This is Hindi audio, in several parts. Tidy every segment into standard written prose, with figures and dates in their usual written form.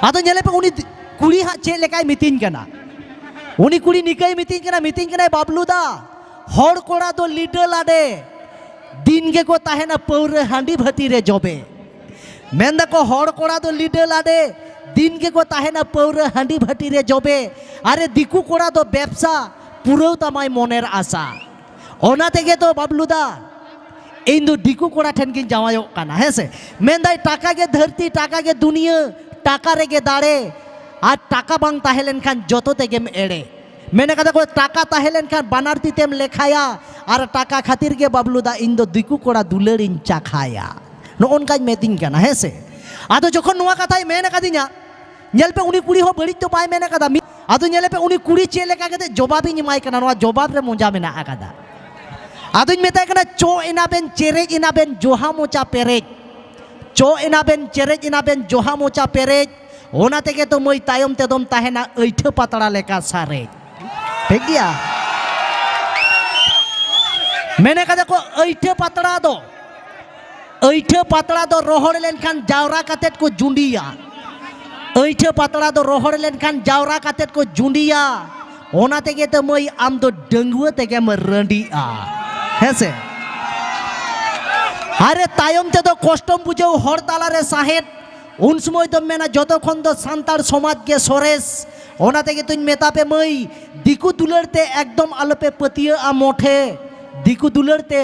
आदो नेले पे उनी कुड़ी हाँ चे लेकाय मितिन कना उनी कुड़ी निकाय मितिन कना बाबलू दा हर कोड़ा दो लीडर लाडे दिन के को ताहेना पौरे हांडी भती रे जबे मेंदा को हर कोड़ा दो लीडर लाडे दिन के को ताहेना पौरे हांडी भती रे जबे अरे दिकू कोड़ा दो व्यवसा पुरो तमाय मोनेर आशा ओना तेगे तो बाबलू दा इन दो दिकू कोड़ा ठेन किन जावायो काना है से मेंदाई टाका के धरती टाका के दुनिया टाका रेगे दाड़े आज टाका बांग ताहेलेन खान जोतो तेगेम एड़े मैंने कहा को टाका ताहेलेन खान बनारती तेम लेखाया और टाका खातिर के बाबलू दा इन दो दिकू कोड़ा दुलरिन चाखाया नो उनका मेतिन काना है से आदो जोखन नुआ कथाई मैंने कहा दिया नेल पे उनी कुड़ी हो बड़ी तो पाए मैंने कहा आदो नेल पे उनी कुड़ी चे लेका के जवाब ही निमाई कना नुआ जवाब रे मुंजा में ना आकादा आदो मेताय कना चो इनाबेन चेरेज इनाबेन जोहा मोचा पेरेज चो इनाबेन चेरेज इनाबेन जोहा मोचा पेरेज ओना तेगे तो मई तायम तेदम ताहेना ऐठो पातड़ा लेका सारे ठीक गया मैंने कहा को ऐठो पातड़ा दो रोहड़ लेनखान जावरा कातेट को जुंडिया ऐठो पातड़ा दो रोहड़ लेनखान जावरा कातेट को जुंडिया ओना तेगे तो मई आम दो डंगुआ तेगे म रंडिया हेसे अरे तायम ते तो कष्टम बुझे हर ताला रे साहेब उन समय तो मेना जतो खन दो सांतार समाज के सोरेस ओना तेगे तुन मेता पे मई दिकू दुलरते एकदम आलोपे पतिया आ मोठे दिकू दुलरते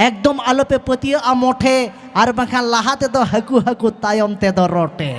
एकदम आलोपे पतिया आ मोठे और बखान लाहाते तो हकू हकू तायम ते दो रोटे